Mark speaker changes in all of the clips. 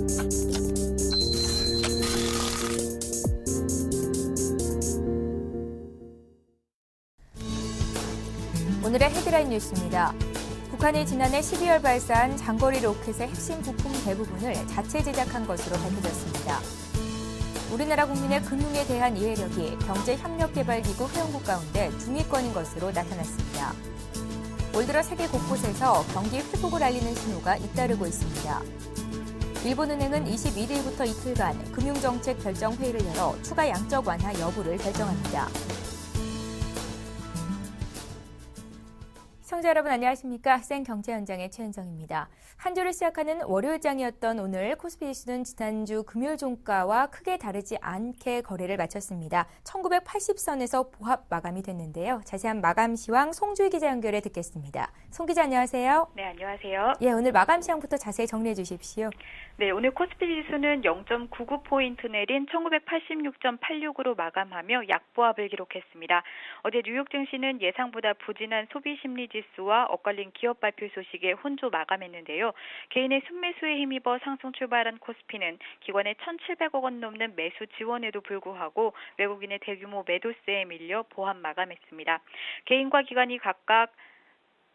Speaker 1: 오늘의 헤드라인 뉴스입니다. 북한이 지난해 12월 발사한 장거리 로켓의 핵심 부품 대부분을 자체 제작한 것으로 밝혀졌습니다. 우리나라 국민의 금융에 대한 이해력이 경제협력개발기구 회원국 가운데 중위권인 것으로 나타났습니다. 올 들어 세계 곳곳에서 경기 회복을 알리는 신호가 잇따르고 있습니다. 일본은행은 21일부터 이틀간 금융정책 결정회의를 열어 추가 양적 완화 여부를 결정합니다. 시청자 여러분 안녕하십니까? 생경제 현장의 최은정입니다. 한 주를 시작하는 월요일장이었던 오늘 코스피 지수는 지난주 금요일 종가와 크게 다르지 않게 거래를 마쳤습니다. 1980선에서 보합 마감이 됐는데요. 자세한 마감 시황 송주희 기자 연결해 듣겠습니다. 송 기자 안녕하세요.
Speaker 2: 네, 안녕하세요.
Speaker 1: 예, 오늘 마감 시황부터 자세히 정리해 주십시오.
Speaker 2: 네, 오늘 코스피 지수는 0.99포인트 내린 1986.86으로 마감하며 약보합을 기록했습니다. 어제 뉴욕 증시는 예상보다 부진한 소비 심리 지수와 엇갈린 기업 발표 소식에 혼조 마감했는데요. 개인의 순매수에 힘입어 상승 출발한 코스피는 기관의 1,700억 원 넘는 매수 지원에도 불구하고 외국인의 대규모 매도세에 밀려 보합 마감했습니다.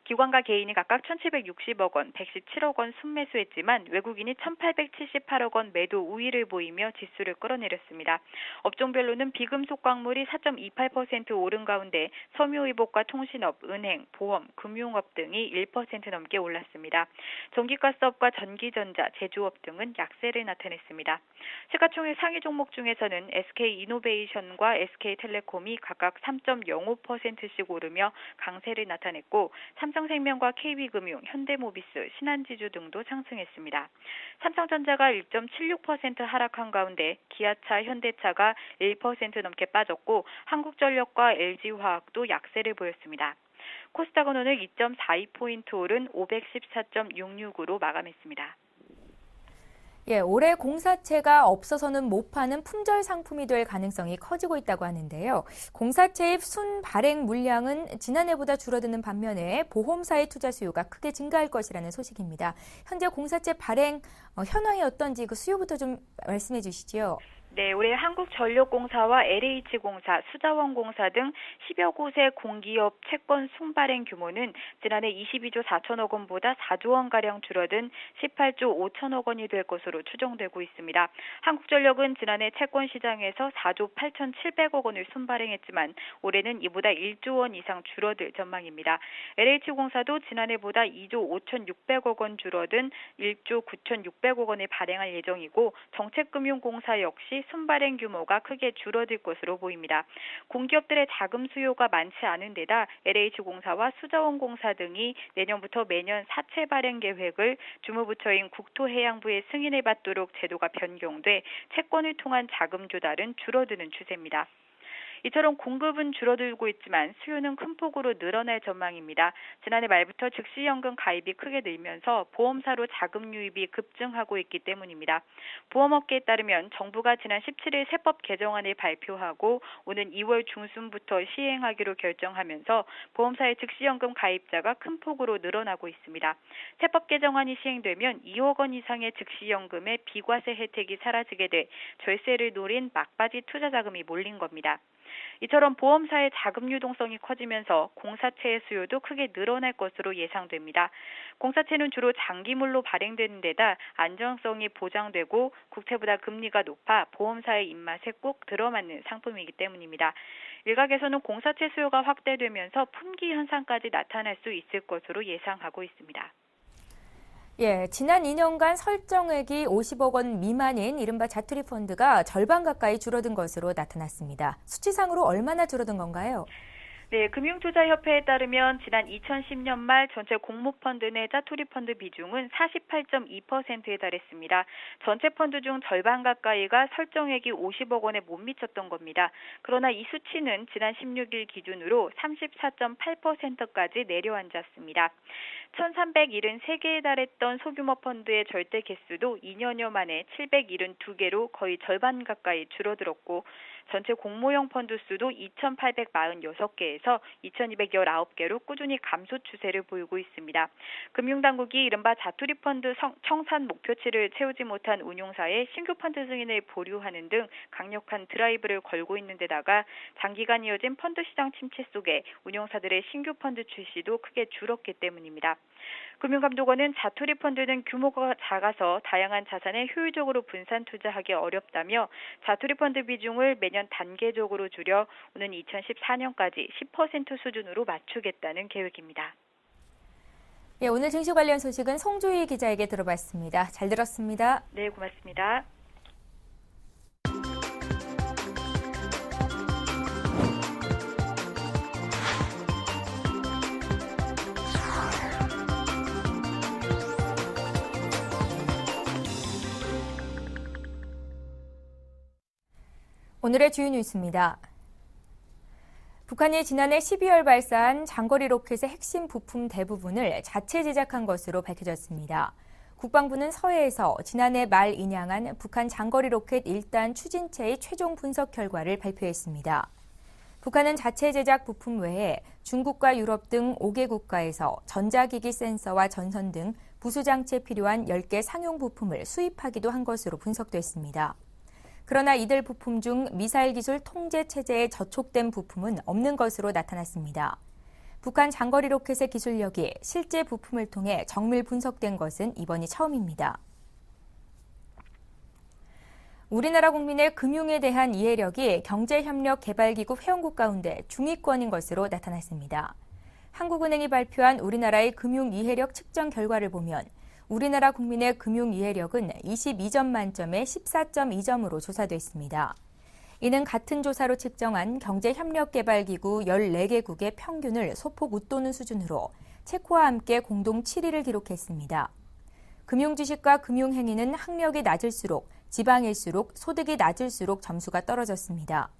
Speaker 2: 기관과 개인이 각각 1,760억 원, 117억 원 순매수했지만 외국인이 1,878억 원 매도 우위를 보이며 지수를 끌어내렸습니다. 업종별로는 비금속 광물이 4.28% 오른 가운데 섬유의복과 통신업, 은행, 보험, 금융업 등이 1% 넘게 올랐습니다. 전기가스업과 전기전자, 제조업 등은 약세를 나타냈습니다. 시가총액 상위 종목 중에서는 SK이노베이션과 SK텔레콤이 각각 3.05%씩 오르며 강세를 나타냈고 삼성생명과 KB금융, 현대모비스, 신한지주 등도 상승했습니다. 삼성전자가 1.76% 하락한 가운데 기아차, 현대차가 1% 넘게 빠졌고 한국전력과 LG화학도 약세를 보였습니다. 코스닥은 오늘 2.42포인트 오른 514.66으로 마감했습니다.
Speaker 1: 예, 올해 공사채가 없어서는 못 파는 품절 상품이 될 가능성이 커지고 있다고 하는데요. 공사채입 순 발행 물량은 지난해보다 줄어드는 반면에 보험사의 투자 수요가 크게 증가할 것이라는 소식입니다. 현재 공사채 발행 현황이 어떤지 그 수요부터 좀 말씀해 주시죠.
Speaker 2: 네, 올해 한국전력공사와 LH공사, 수자원공사 등 10여 곳의 공기업 채권 순발행 규모는 지난해 22조 4천억 원보다 4조 원가량 줄어든 18조 5천억 원이 될 것으로 추정되고 있습니다. 한국전력은 지난해 채권 시장에서 4조 8,700억 원을 순발행했지만 올해는 이보다 1조 원 이상 줄어들 전망입니다. LH공사도 지난해보다 2조 5,600억 원 줄어든 1조 9,600억 원을 발행할 예정이고 정책금융공사 역시 순발행 규모가 크게 줄어들 것으로 보입니다. 공기업들의 자금 수요가 많지 않은 데다 LH공사와 수자원공사 등이 내년부터 매년 사채 발행 계획을 주무부처인 국토해양부의 승인을 받도록 제도가 변경돼 채권을 통한 자금 조달은 줄어드는 추세입니다. 이처럼 공급은 줄어들고 있지만 수요는 큰 폭으로 늘어날 전망입니다. 지난해 말부터 즉시연금 가입이 크게 늘면서 보험사로 자금 유입이 급증하고 있기 때문입니다. 보험업계에 따르면 정부가 지난 17일 세법 개정안을 발표하고 오는 2월 중순부터 시행하기로 결정하면서 보험사의 즉시연금 가입자가 큰 폭으로 늘어나고 있습니다. 세법 개정안이 시행되면 2억 원 이상의 즉시연금의 비과세 혜택이 사라지게 돼 절세를 노린 막바지 투자 자금이 몰린 겁니다. 이처럼 보험사의 자금 유동성이 커지면서 공사채의 수요도 크게 늘어날 것으로 예상됩니다. 공사채는 주로 장기물로 발행되는 데다 안정성이 보장되고 국채보다 금리가 높아 보험사의 입맛에 꼭 들어맞는 상품이기 때문입니다. 일각에서는 공사채 수요가 확대되면서 품귀 현상까지 나타날 수 있을 것으로 예상하고 있습니다.
Speaker 1: 예, 지난 2년간 설정액이 50억 원 미만인 이른바 자투리 펀드가 절반 가까이 줄어든 것으로 나타났습니다. 수치상으로 얼마나 줄어든 건가요?
Speaker 2: 네, 금융투자협회에 따르면 지난 2010년 말 전체 공모펀드 내 짜투리 펀드 비중은 48.2%에 달했습니다. 전체 펀드 중 절반 가까이가 설정액이 50억 원에 못 미쳤던 겁니다. 그러나 이 수치는 지난 16일 기준으로 34.8%까지 내려앉았습니다. 1,373개에 달했던 소규모 펀드의 절대 개수도 2년여 만에 772개로 거의 절반 가까이 줄어들었고 전체 공모형 펀드 수도 2,846개에서 개에서 2,219개로 꾸준히 감소 추세를 보이고 있습니다. 금융당국이 이른바 자투리 펀드 청산 목표치를 채우지 못한 운용사에 신규 펀드 승인을 보류하는 등 강력한 드라이브를 걸고 있는 데다가 장기간 이어진 펀드 시장 침체 속에 운용사들의 신규 펀드 출시도 크게 줄었기 때문입니다. 금융감독원은 자투리 펀드는 규모가 작아서 다양한 자산에 효율적으로 분산 투자하기 어렵다며 자투리 펀드 비중을 매년 단계적으로 줄여 오는 2014년까지 10% 수준으로 맞추겠다는 계획입니다.
Speaker 1: 예, 오늘 증시 관련 소식은 송주희 기자에게 들어봤습니다. 잘 들었습니다.
Speaker 2: 네, 고맙습니다.
Speaker 1: 오늘의 주요 뉴스입니다. 북한이 지난해 12월 발사한 장거리 로켓의 핵심 부품 대부분을 자체 제작한 것으로 밝혀졌습니다. 국방부는 서해에서 지난해 말 인양한 북한 장거리 로켓 1단 추진체의 최종 분석 결과를 발표했습니다. 북한은 자체 제작 부품 외에 중국과 유럽 등 5개 국가에서 전자기기 센서와 전선 등 부수장치에 필요한 10개 상용 부품을 수입하기도 한 것으로 분석됐습니다. 그러나 이들 부품 중 미사일 기술 통제 체제에 저촉된 부품은 없는 것으로 나타났습니다. 북한 장거리 로켓의 기술력이 실제 부품을 통해 정밀 분석된 것은 이번이 처음입니다. 우리나라 국민의 금융에 대한 이해력이 경제협력개발기구 회원국 가운데 중위권인 것으로 나타났습니다. 한국은행이 발표한 우리나라의 금융 이해력 측정 결과를 보면 우리나라 국민의 금융 이해력은 22점 만점에 14.2점으로 조사됐습니다. 이는 같은 조사로 측정한 경제협력개발기구 14개국의 평균을 소폭 웃도는 수준으로 체코와 함께 공동 7위를 기록했습니다. 금융지식과 금융행위는 학력이 낮을수록 지방일수록 소득이 낮을수록 점수가 떨어졌습니다.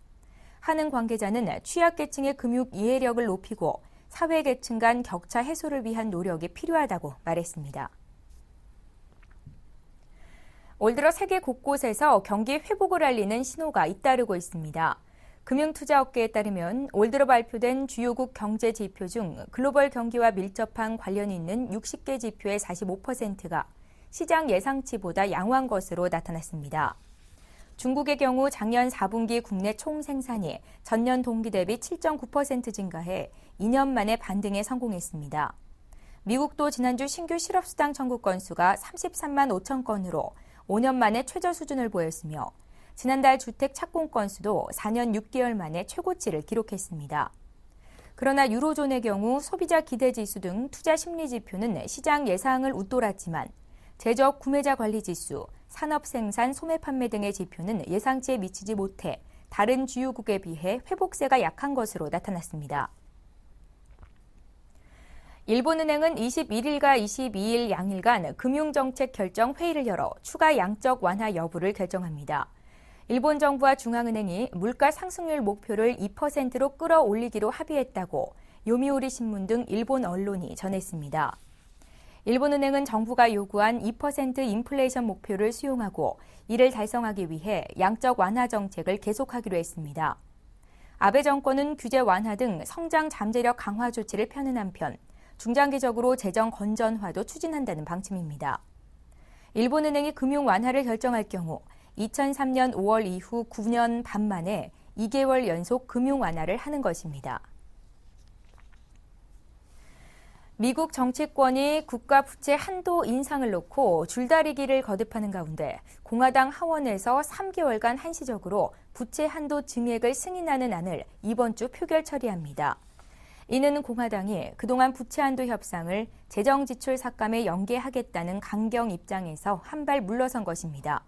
Speaker 1: 한은 관계자는 취약계층의 금융 이해력을 높이고 사회계층 간 격차 해소를 위한 노력이 필요하다고 말했습니다. 올 들어 세계 곳곳에서 경기 회복을 알리는 신호가 잇따르고 있습니다. 금융투자업계에 따르면 올 들어 발표된 주요국 경제 지표 중 글로벌 경기와 밀접한 관련이 있는 60개 지표의 45%가 시장 예상치보다 양호한 것으로 나타났습니다. 중국의 경우 작년 4분기 국내 총생산이 전년 동기 대비 7.9% 증가해 2년 만에 반등에 성공했습니다. 미국도 지난주 신규 실업수당 청구 건수가 33만 5천 건으로 5년 만에 최저 수준을 보였으며 지난달 주택 착공 건수도 4년 6개월 만에 최고치를 기록했습니다. 그러나 유로존의 경우 소비자 기대지수 등 투자 심리 지표는 시장 예상을 웃돌았지만 제조업 구매자 관리 지수, 산업 생산, 소매 판매 등의 지표는 예상치에 미치지 못해 다른 주요국에 비해 회복세가 약한 것으로 나타났습니다. 일본은행은 21일과 22일 양일간 금융정책 결정 회의를 열어 추가 양적 완화 여부를 결정합니다. 일본 정부와 중앙은행이 물가 상승률 목표를 2%로 끌어올리기로 합의했다고 요미우리 신문 등 일본 언론이 전했습니다. 일본은행은 정부가 요구한 2% 인플레이션 목표를 수용하고 이를 달성하기 위해 양적 완화 정책을 계속하기로 했습니다. 아베 정권은 규제 완화 등 성장 잠재력 강화 조치를 펴는 한편 중장기적으로 재정 건전화도 추진한다는 방침입니다. 일본은행이 금융 완화를 결정할 경우 2003년 5월 이후 9년 반 만에 2개월 연속 금융 완화를 하는 것입니다. 미국 정치권이 국가 부채 한도 인상을 놓고 줄다리기를 거듭하는 가운데 공화당 하원에서 3개월간 한시적으로 부채 한도 증액을 승인하는 안을 이번 주 표결 처리합니다. 이는 공화당이 그동안 부채 한도 협상을 재정 지출 삭감에 연계하겠다는 강경 입장에서 한 발 물러선 것입니다.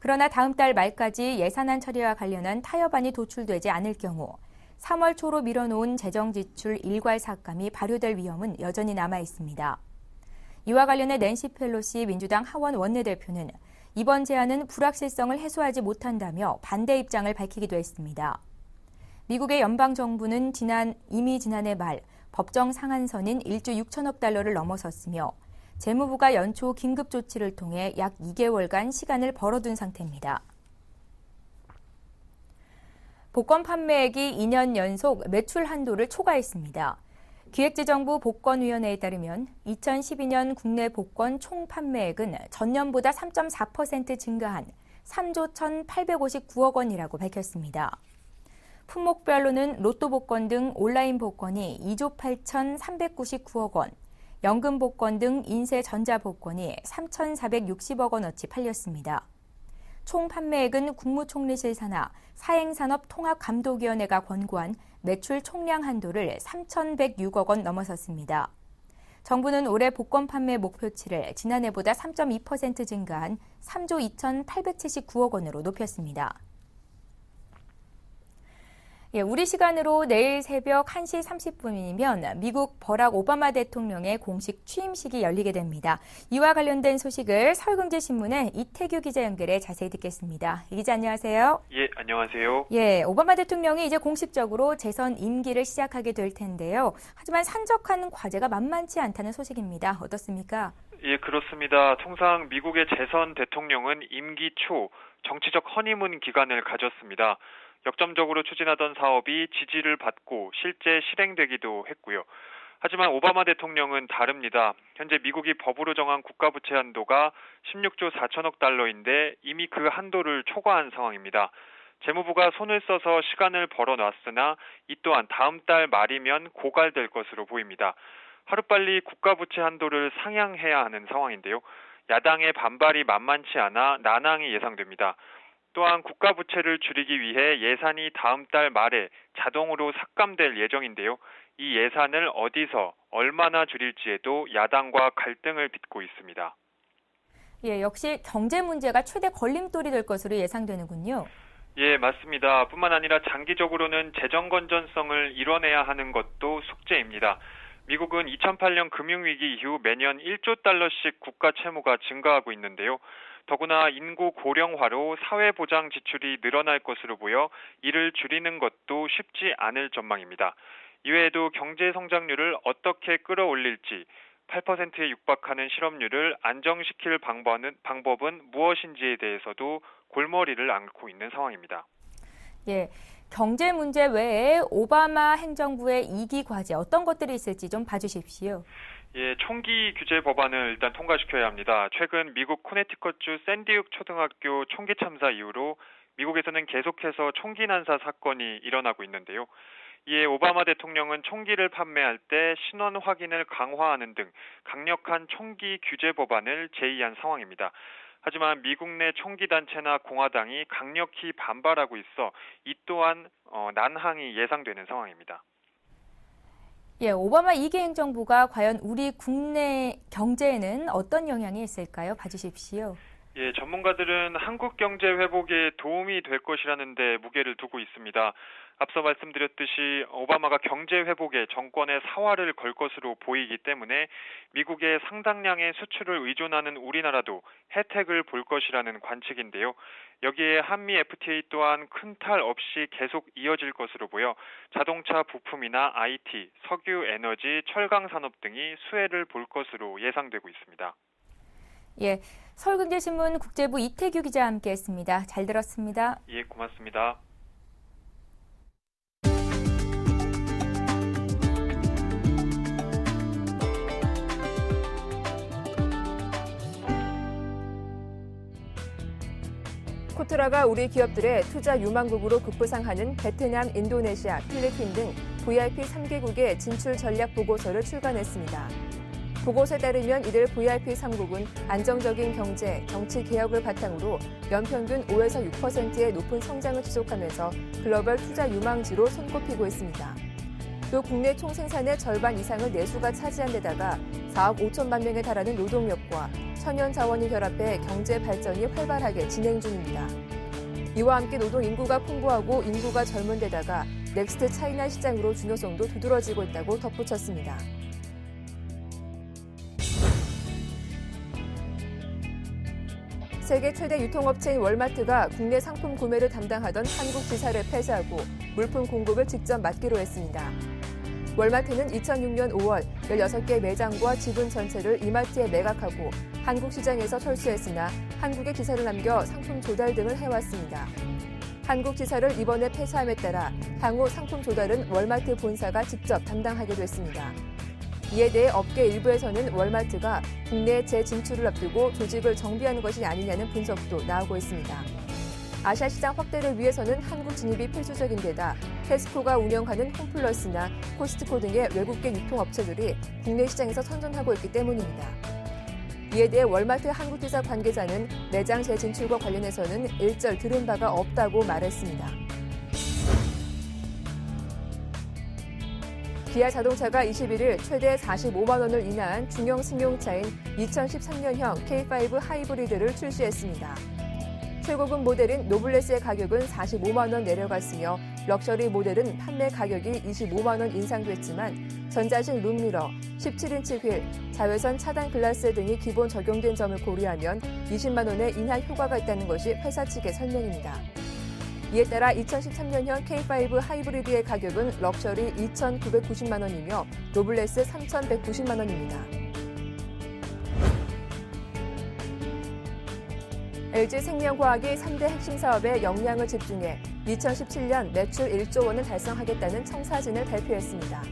Speaker 1: 그러나 다음 달 말까지 예산안 처리와 관련한 타협안이 도출되지 않을 경우 3월 초로 미뤄놓은 재정 지출 일괄 삭감이 발효될 위험은 여전히 남아 있습니다. 이와 관련해 낸시 펠로시 민주당 하원 원내대표는 이번 제안은 불확실성을 해소하지 못한다며 반대 입장을 밝히기도 했습니다. 미국의 연방정부는 이미 지난해 말 법정 상한선인 1조 6천억 달러를 넘어섰으며 재무부가 연초 긴급 조치를 통해 약 2개월간 시간을 벌어둔 상태입니다. 복권 판매액이 2년 연속 매출 한도를 초과했습니다. 기획재정부 복권위원회에 따르면 2012년 국내 복권 총 판매액은 전년보다 3.4% 증가한 3조 1,859억 원이라고 밝혔습니다. 품목별로는 로또 복권 등 온라인 복권이 2조 8,399억 원, 연금 복권 등 인쇄 전자 복권이 3,460억 원어치 팔렸습니다. 총 판매액은 국무총리실 산하 사행산업통합감독위원회가 권고한 매출 총량 한도를 3,106억 원 넘어섰습니다. 정부는 올해 복권 판매 목표치를 지난해보다 3.2% 증가한 3조 2,879억 원으로 높였습니다. 우리 시간으로 내일 새벽 1시 30분이면 미국 버락 오바마 대통령의 공식 취임식이 열리게 됩니다. 이와 관련된 소식을 서울경제신문의 이태규 기자 연결해 자세히 듣겠습니다. 이 기자 안녕하세요.
Speaker 3: 예, 안녕하세요.
Speaker 1: 오바마 대통령이 이제 공식적으로 재선 임기를 시작하게 될 텐데요. 하지만 산적한 과제가 만만치 않다는 소식입니다. 어떻습니까?
Speaker 3: 예, 그렇습니다. 통상 미국의 재선 대통령은 임기 초 정치적 허니문 기간을 가졌습니다. 역점적으로 추진하던 사업이 지지를 받고 실제 실행되기도 했고요. 하지만 오바마 대통령은 다릅니다. 현재 미국이 법으로 정한 국가부채 한도가 16조 4천억 달러인데 이미 그 한도를 초과한 상황입니다. 재무부가 손을 써서 시간을 벌어놨으나 이 또한 다음 달 말이면 고갈될 것으로 보입니다. 하루빨리 국가부채 한도를 상향해야 하는 상황인데요. 야당의 반발이 만만치 않아 난항이 예상됩니다. 또한 국가부채를 줄이기 위해 예산이 다음 달 말에 자동으로 삭감될 예정인데요. 이 예산을 어디서 얼마나 줄일지에도 야당과 갈등을 빚고 있습니다.
Speaker 1: 역시 경제 문제가 최대 걸림돌이 될 것으로 예상되는군요.
Speaker 3: 예, 맞습니다. 뿐만 아니라 장기적으로는 재정 건전성을 이뤄내야 하는 것도 숙제입니다. 미국은 2008년 금융위기 이후 매년 1조 달러씩 국가 채무가 증가하고 있는데요. 더구나 인구 고령화로 사회보장 지출이 늘어날 것으로 보여 이를 줄이는 것도 쉽지 않을 전망입니다. 이외에도 경제 성장률을 어떻게 끌어올릴지 8%에 육박하는 실업률을 안정시킬 방법은 무엇인지에 대해서도 골머리를 앓고 있는 상황입니다.
Speaker 1: 경제 문제 외에 오바마 행정부의 2기 과제 어떤 것들이 있을지 좀 봐주십시오.
Speaker 3: 총기 규제 법안을 일단 통과시켜야 합니다. 최근 미국 코네티컷주 샌디욱 초등학교 총기 참사 이후로 미국에서는 계속해서 총기 난사 사건이 일어나고 있는데요. 이에 오바마 대통령은 총기를 판매할 때 신원 확인을 강화하는 등 강력한 총기 규제 법안을 제의한 상황입니다. 하지만 미국 내 총기 단체나 공화당이 강력히 반발하고 있어 이 또한 난항이 예상되는 상황입니다.
Speaker 1: 오바마 2기 행정부가 과연 우리 국내 경제에는 어떤 영향이 있을까요? 봐주십시오.
Speaker 3: 전문가들은 한국 경제 회복에 도움이 될 것이라는 데 무게를 두고 있습니다. 앞서 말씀드렸듯이 오바마가 경제 회복에 정권의 사활을 걸 것으로 보이기 때문에 미국의 상당량의 수출을 의존하는 우리나라도 혜택을 볼 것이라는 관측인데요. 여기에 한미 FTA 또한 큰 탈 없이 계속 이어질 것으로 보여 자동차 부품이나 IT, 석유, 에너지, 철강 산업 등이 수혜를 볼 것으로 예상되고 있습니다.
Speaker 1: 서울경제신문 국제부 이태규 기자와 함께했습니다. 잘 들었습니다.
Speaker 3: 고맙습니다.
Speaker 4: 코트라가 우리 기업들의 투자 유망국으로 급부상하는 베트남, 인도네시아, 필리핀 등 VIP 3개국의 진출 전략 보고서를 출간했습니다. 보고서에 따르면 이들 VIP 3국은 안정적인 경제, 정치 개혁을 바탕으로 연평균 5에서 6%의 높은 성장을 지속하면서 글로벌 투자 유망지로 손꼽히고 있습니다. 또 국내 총생산의 절반 이상을 내수가 차지한 데다가 4억 5천만 명에 달하는 노동력과 천연 자원이 결합해 경제 발전이 활발하게 진행 중입니다. 이와 함께 노동 인구가 풍부하고 인구가 젊은 데다가 넥스트 차이나 시장으로 중요성도 두드러지고 있다고 덧붙였습니다. 세계 최대 유통업체인 월마트가 국내 상품 구매를 담당하던 한국 지사를 폐쇄하고 물품 공급을 직접 맡기로 했습니다. 월마트는 2006년 5월 16개 매장과 지분 전체를 이마트에 매각하고 한국 시장에서 철수했으나 한국에 기사를 남겨 상품 조달 등을 해왔습니다. 한국 지사를 이번에 폐사함에 따라 향후 상품 조달은 월마트 본사가 직접 담당하게 됐습니다. 이에 대해 업계 일부에서는 월마트가 국내 재진출을 앞두고 조직을 정비하는 것이 아니냐는 분석도 나오고 있습니다. 아시아 시장 확대를 위해서는 한국 진입이 필수적인 데다 테스코가 운영하는 홈플러스나 코스트코 등의 외국계 유통업체들이 국내 시장에서 선전하고 있기 때문입니다. 이에 대해 월마트 한국지사 관계자는 매장 재진출과 관련해서는 일절 들은 바가 없다고 말했습니다. 기아 자동차가 21일 최대 45만 원을 인하한 중형 승용차인 2013년형 K5 하이브리드를 출시했습니다. 최고급 모델인 노블레스의 가격은 45만 원 내려갔으며 럭셔리 모델은 판매 가격이 25만 원 인상됐지만 전자식 룸미러, 17인치 휠, 자외선 차단 글라스 등이 기본 적용된 점을 고려하면 20만 원의 인하 효과가 있다는 것이 회사 측의 설명입니다. 이에 따라 2013년형 K5 하이브리드의 가격은 럭셔리 2,990만 원이며 노블레스 3,190만 원입니다. LG생명과학이 3대 핵심 사업에 역량을 집중해 2017년 매출 1조 원을 달성하겠다는 청사진을 발표했습니다.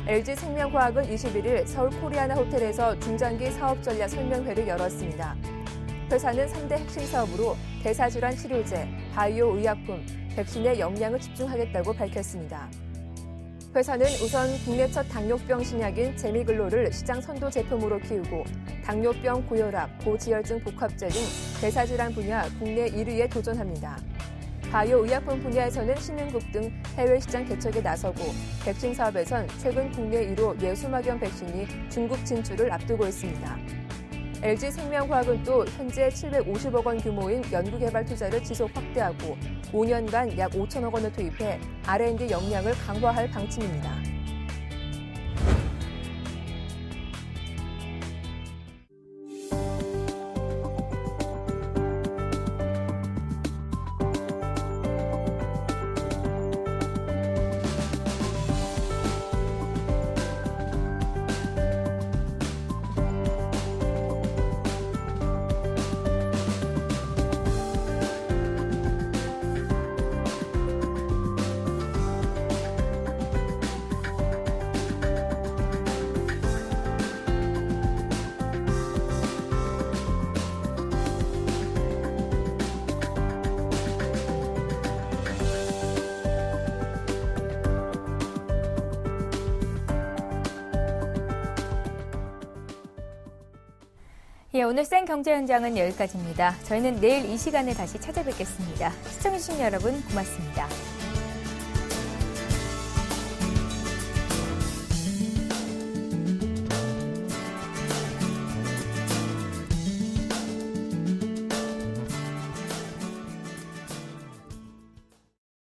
Speaker 4: LG생명과학은 21일 서울 코리아나 호텔에서 중장기 사업 전략 설명회를 열었습니다. 회사는 3대 핵심 사업으로 대사질환 치료제, 바이오 의약품, 백신에 역량을 집중하겠다고 밝혔습니다. 회사는 우선 국내 첫 당뇨병 신약인 제미글로를 시장 선도 제품으로 키우고 당뇨병, 고혈압, 고지혈증 복합제 등 대사질환 분야 국내 1위에 도전합니다. 바이오 의약품 분야에서는 신흥국 등 해외 시장 개척에 나서고 백신 사업에선 최근 국내 1호 예수막염 백신이 중국 진출을 앞두고 있습니다. LG생명과학은 또 현재 750억 원 규모인 연구개발 투자를 지속 확대하고 5년간 약 5천억 원을 투입해 R&D 역량을 강화할 방침입니다.
Speaker 1: 예, 오늘 생경제 현장은 여기까지입니다. 저희는 내일 이 시간에 다시 찾아뵙겠습니다. 시청해주신 여러분 고맙습니다.